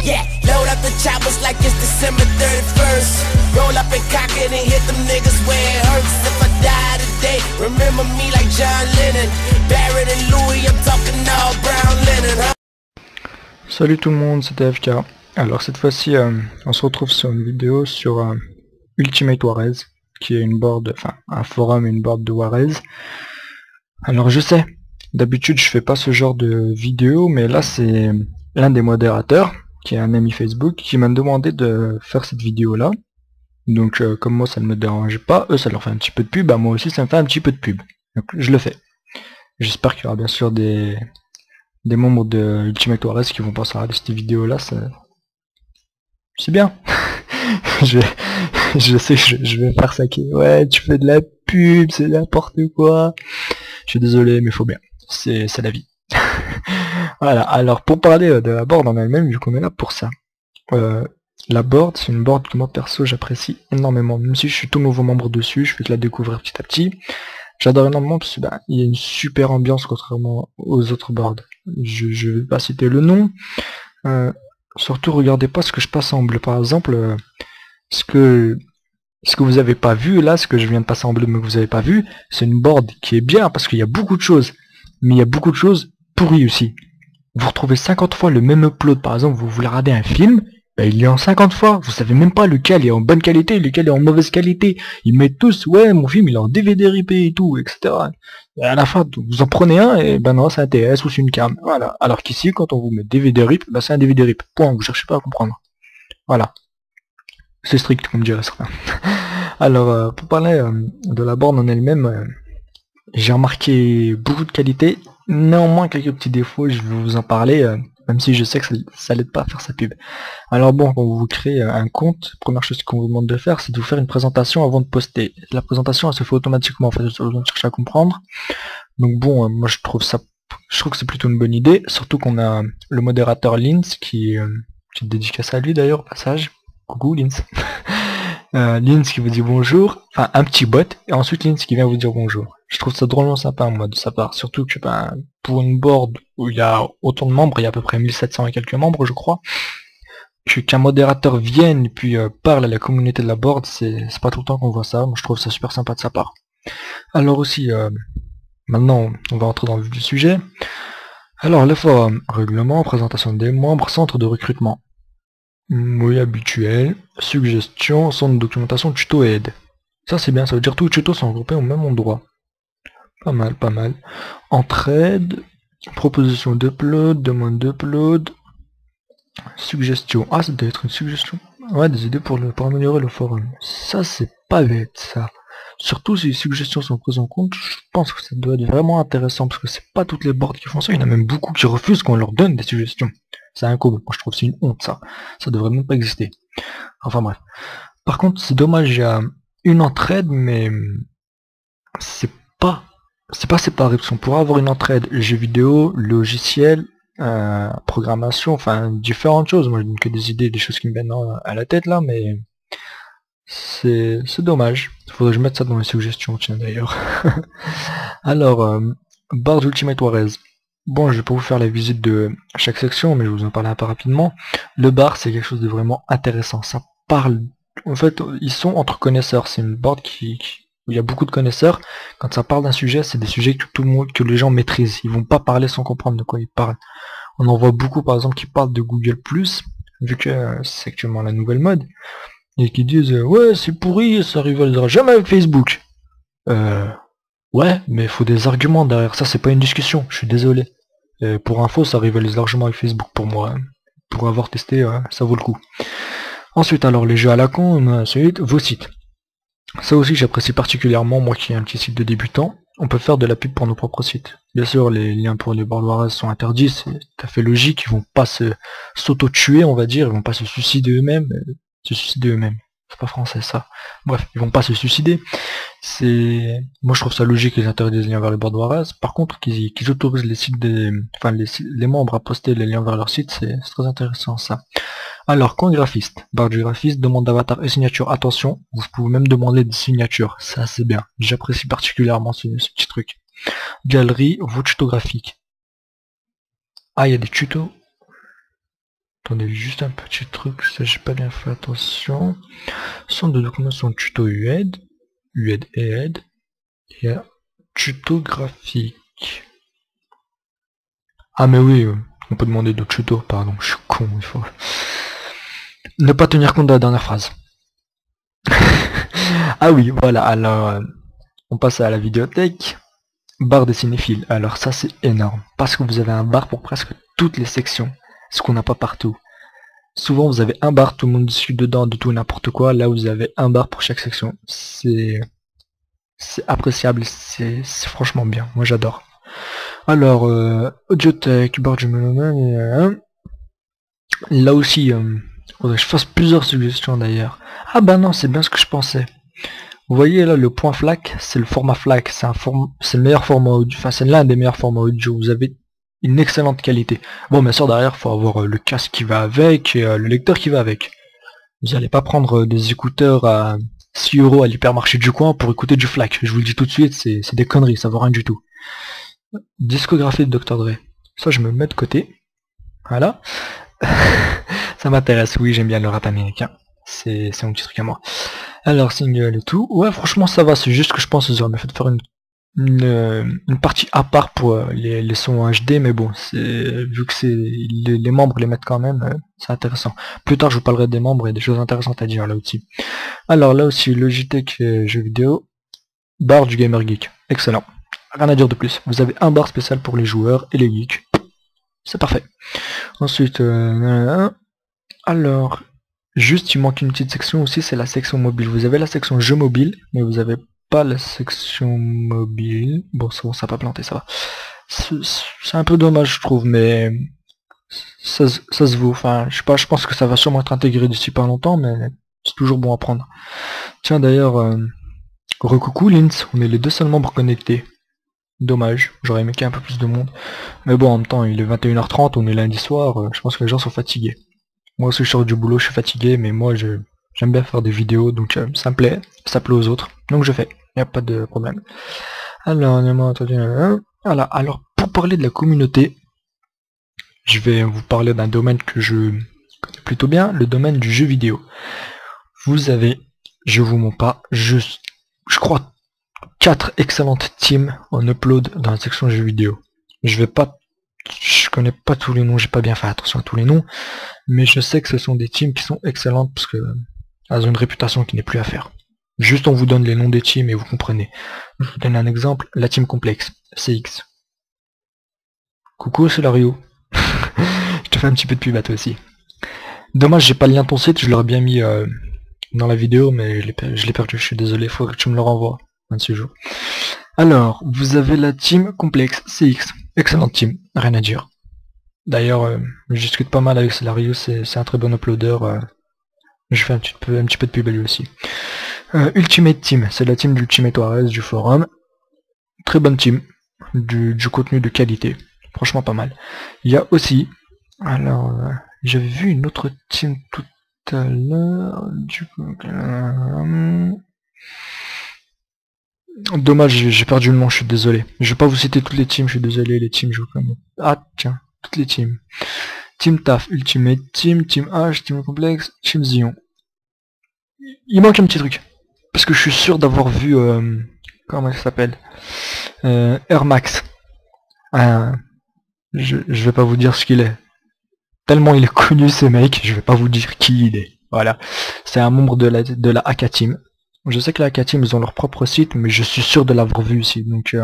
Yeah, load up the choppers like it's December 31st. Roll up and cock it and hit them niggas where it hurts. If I die today, remember me like John Lennon. Barrett and Louis, I'm talking all brown linen, huh? Salut tout le monde, c'était FK. Alors cette fois-ci, on se retrouve sur une vidéo sur Ultimate Warez, qui est une board, enfin un forum et une board de Warez. Alors je sais, d'habitude je fais pas ce genre de vidéo, mais là c'est l'un des modérateurs, qui est un ami Facebook, qui m'a demandé de faire cette vidéo là. Donc comme moi ça ne me dérange pas, eux ça leur fait un petit peu de pub, bah moi aussi ça me fait un petit peu de pub. Donc je le fais. J'espère qu'il y aura bien sûr des membres de Ultimate Warez qui vont passer à regarder cette vidéo là, c'est bien. je sais que je vais me faire saquer. Ouais, tu fais de la pub, c'est n'importe quoi. Je suis désolé, mais faut bien. C'est la vie. Voilà, alors pour parler de la board en elle-même, vu qu'on est là pour ça. La board, c'est une board que moi perso j'apprécie énormément. Même si je suis tout nouveau membre dessus, je fais que la découvrir petit à petit. J'adore énormément parce que il y a une super ambiance contrairement aux autres boards. Je vais pas citer le nom. Surtout regardez pas ce que je passe en bleu. Par exemple, ce que vous avez pas vu là, ce que je viens de passer en bleu mais que vous avez pas vu, c'est une board qui est bien parce qu'il y a beaucoup de choses. Mais il y a beaucoup de choses pourries aussi. Vous retrouvez 50 fois le même upload. Par exemple, vous voulez regarder un film, ben, il est en 50 fois. Vous savez même pas lequel est en bonne qualité, lequel est en mauvaise qualité. Ils mettent tous, ouais, mon film il est en DVD rip et tout, etc. Et à la fin, vous en prenez un et ben non, c'est un TS ou c'est une cam. Voilà. Alors qu'ici, quand on vous met DVD rip, ben c'est un DVD rip. Point. Vous cherchez pas à comprendre. Voilà. C'est strict, comme dirait certains. Alors, pour parler de la borne en elle-même, j'ai remarqué beaucoup de qualités. Néanmoins, quelques petits défauts, je vais vous en parler, même si je sais que ça l'aide pas à faire sa pub. Alors bon, quand vous créez un compte, première chose qu'on vous demande de faire, c'est de vous faire une présentation avant de poster. La présentation, elle se fait automatiquement, en fait, vous besoin de chercher à comprendre. Donc bon, moi je trouve que c'est plutôt une bonne idée, surtout qu'on a le modérateur Linz, qui est dédicacé à lui d'ailleurs, au passage. Coucou Linz. Linz qui vous dit bonjour, enfin un petit bot, et ensuite Linz qui vient vous dire bonjour. Je trouve ça drôlement sympa moi de sa part, surtout que pour une board où il y a autant de membres, il y a à peu près 1700 et quelques membres je crois, qu'un modérateur vienne et puis parle à la communauté de la board, c'est pas tout le temps qu'on voit ça, moi je trouve ça super sympa de sa part. Alors aussi, maintenant on va entrer dans le vif du sujet. Alors le forum, règlement, présentation des membres, centre de recrutement. Oui, habituel, suggestion, centre de documentation, tuto et aide. Ça c'est bien, ça veut dire tous les tutos sont regroupés au même endroit. Pas mal, pas mal. Entraide, proposition d'upload, demande d'upload, suggestion. Ah, ça doit être une suggestion. Ouais, des idées pour améliorer le forum. Ça c'est pas bête ça. Surtout si les suggestions sont prises en compte, je pense que ça doit être vraiment intéressant parce que c'est pas toutes les boards qui font ça, il y en a même beaucoup qui refusent qu'on leur donne des suggestions. C'est un coup, moi je trouve que c'est une honte ça. Ça devrait même pas exister. Enfin bref. Par contre, c'est dommage, il y a une entraide, mais c'est pas séparé, parce qu'on pourra avoir une entraide jeux vidéo, logiciel, programmation, enfin différentes choses. Moi je donne que des idées, des choses qui me viennent à la tête là, mais c'est dommage. Faudrait que je mette ça dans les suggestions, tiens d'ailleurs. Alors, board Ultimate Warez. Bon, je vais pas vous faire la visite de chaque section, mais je vais vous en parler un peu rapidement. Le bar, c'est quelque chose de vraiment intéressant. Ça parle... En fait, ils sont entre connaisseurs. C'est une board où il y a beaucoup de connaisseurs. Quand ça parle d'un sujet, c'est des sujets que tout le monde, que les gens maîtrisent. Ils vont pas parler sans comprendre de quoi ils parlent. On en voit beaucoup, par exemple, qui parlent de Google+, vu que c'est actuellement la nouvelle mode, et qui disent ouais, c'est pourri, ça rivalisera jamais avec Facebook. Ouais, mais il faut des arguments derrière ça, c'est pas une discussion, je suis désolé. Pour info, ça rivalise largement avec Facebook pour moi. Pour avoir testé, ça vaut le coup. Ensuite, alors les jeux à la con, ensuite, vos sites. Ça aussi, j'apprécie particulièrement, moi qui ai un petit site de débutant. On peut faire de la pub pour nos propres sites. Bien sûr, les liens pour les boards Warez sont interdits, c'est tout à fait logique, ils vont pas s'auto-tuer, on va dire, ils vont pas se suicider eux-mêmes. C'est pas français ça. Bref, ils vont pas se suicider. Moi je trouve ça logique qu'ils interdisent les liens vers les boards Warez. Par contre, qu'ils autorisent les sites les membres à poster les liens vers leur site, c'est très intéressant ça. Alors, coin graphiste. Barre du graphiste, demande d'avatar et signature. Attention, vous pouvez même demander des signatures. Ça c'est bien. J'apprécie particulièrement ce petit truc. Galerie, vos tutos graphiques. Ah, il y a des tutos. attendez, juste un petit truc, ça j'ai pas bien fait attention. Centre de documentation tuto UED, UED et ED, il y a tuto graphique. Ah mais oui, on peut demander d'autres tutos, pardon, je suis con, il faut... Ne pas tenir compte de la dernière phrase. Ah oui, voilà, alors on passe à la vidéothèque. Bar des cinéphiles, alors ça c'est énorme, parce que vous avez un bar pour presque toutes les sections, ce qu'on n'a pas partout. Souvent vous avez un bar, tout le monde discute dedans de tout et n'importe quoi, là vous avez un bar pour chaque section. C'est appréciable, c'est franchement bien, moi j'adore. Alors, audiothèque, bar du monument, là aussi, faudrait que je fasse plusieurs suggestions d'ailleurs. Ah bah non, c'est bien ce que je pensais. Vous voyez là le point FLAC, c'est le format FLAC, c'est le meilleur format audio, enfin c'est l'un des meilleurs formats audio, vous avez une excellente qualité. Bon bien sûr derrière il faut avoir le casque qui va avec et le lecteur qui va avec. Vous n'allez pas prendre des écouteurs à 6 € à l'hypermarché du coin pour écouter du FLAC, je vous le dis tout de suite, c'est des conneries, ça vaut rien du tout. Discographie de Dr Dre, ça je me mets de côté, voilà. Ça m'intéresse, oui j'aime bien le rap américain, c'est mon petit truc à moi. Alors single et tout, ouais franchement ça va, c'est juste que je pense qu'ils auraient fait faire une partie à part pour les sons en HD, mais bon, vu que c'est les membres les mettent quand même, c'est intéressant. Plus tard je vous parlerai des membres et des choses intéressantes à dire là aussi. Alors là aussi Logitech jeux vidéo, bar du Gamer Geek, excellent. Rien à dire de plus, vous avez un bar spécial pour les joueurs et les geeks, c'est parfait. Ensuite, alors... Juste, il manque une petite section aussi, c'est la section mobile. Vous avez la section jeux mobile, mais vous avez pas la section mobile. Bon, c'est bon, ça n'a pas planté, ça va. C'est un peu dommage, je trouve, mais ça se vaut. Enfin, je sais pas, je pense que ça va sûrement être intégré d'ici pas longtemps, mais c'est toujours bon à prendre. Tiens, d'ailleurs, recoucou Linz, on est les deux seuls membres connectés. Dommage, j'aurais aimé qu'il y ait un peu plus de monde. Mais bon, en même temps, il est 21h30, on est lundi soir, je pense que les gens sont fatigués. Moi aussi je sors du boulot, je suis fatigué, mais moi j'aime bien faire des vidéos, donc ça me plaît, ça plaît aux autres, donc je fais, il n'y a pas de problème. Alors, voilà, alors pour parler de la communauté, je vais vous parler d'un domaine que je connais plutôt bien, le domaine du jeu vidéo. Vous avez, je vous mens pas, je crois 4 excellentes teams en upload dans la section jeux vidéo. Je connais pas tous les noms, j'ai pas bien fait attention à tous les noms, mais je sais que ce sont des teams qui sont excellentes parce que elles ont une réputation qui n'est plus à faire. Juste on vous donne les noms des teams et vous comprenez. Je vous donne un exemple, la team complexe, CX. Coucou Solario. Je te fais un petit peu de pub à toi aussi. Dommage j'ai pas le lien de ton site, je l'aurais bien mis dans la vidéo, mais je l'ai perdu, je suis désolé, faut que tu me le renvoies un de ces jours. Alors, vous avez la team complexe, CX, excellente team, rien à dire. D'ailleurs, je discute pas mal avec Solario, c'est un très bon uploader, je fais un petit peu de pub à lui aussi. Ultimate Team, c'est la team d'Ultimate Warriors du forum, très bonne team, du contenu de qualité, franchement pas mal. Il y a aussi, alors, j'avais vu une autre team tout à l'heure, du coup... Dommage, j'ai perdu le nom, je suis désolé. Je vais pas vous citer toutes les teams, je suis désolé, les teams, je vous connais. Ah, tiens, toutes les teams. Team TAF, Ultimate Team, Team H, Team Complex, Team Zion. Il manque un petit truc. Parce que je suis sûr d'avoir vu... comment ça s'appelle, Air Max. Je vais pas vous dire ce qu'il est. Tellement il est connu ce mec, je vais pas vous dire qui il est. Voilà. C'est un membre de la AK Team. Je sais que la AK Team ils ont leur propre site, mais je suis sûr de l'avoir vu ici. Donc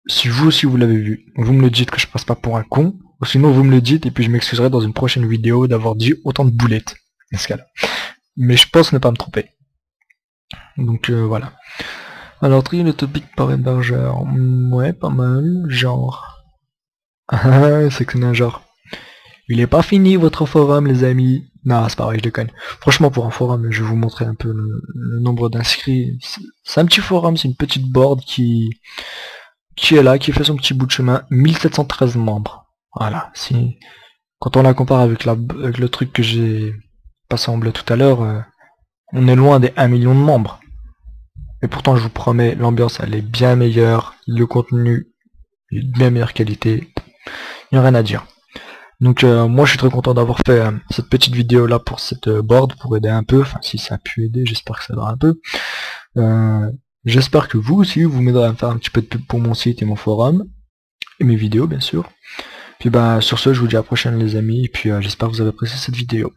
si vous aussi vous l'avez vu, vous me le dites que je passe pas pour un con. Ou sinon vous me le dites et puis je m'excuserai dans une prochaine vidéo d'avoir dit autant de boulettes. Dans ce cas-là. Mais je pense ne pas me tromper. Donc voilà. Alors trier le topic par hébergeur. Ouais, pas mal. Genre. Ah, c'est que c'est un genre. Il est pas fini votre forum les amis. Non, c'est pas vrai, je déconne. Franchement pour un forum, je vais vous montrer un peu le nombre d'inscrits. C'est un petit forum, c'est une petite board qui est là, qui fait son petit bout de chemin. 1713 membres. Voilà. Si quand on la compare avec le truc que j'ai passé en bleu tout à l'heure, on est loin des 1 million de membres. Et pourtant je vous promets, l'ambiance elle est bien meilleure, le contenu est de bien meilleure qualité. Il n'y a rien à dire. Donc moi je suis très content d'avoir fait cette petite vidéo là pour cette board, pour aider un peu, enfin si ça a pu aider, j'espère que ça aidera un peu. J'espère que vous aussi vous m'aiderez à faire un petit peu de pub pour mon site et mon forum, et mes vidéos bien sûr. Puis bah sur ce je vous dis à la prochaine les amis, et puis j'espère que vous avez apprécié cette vidéo.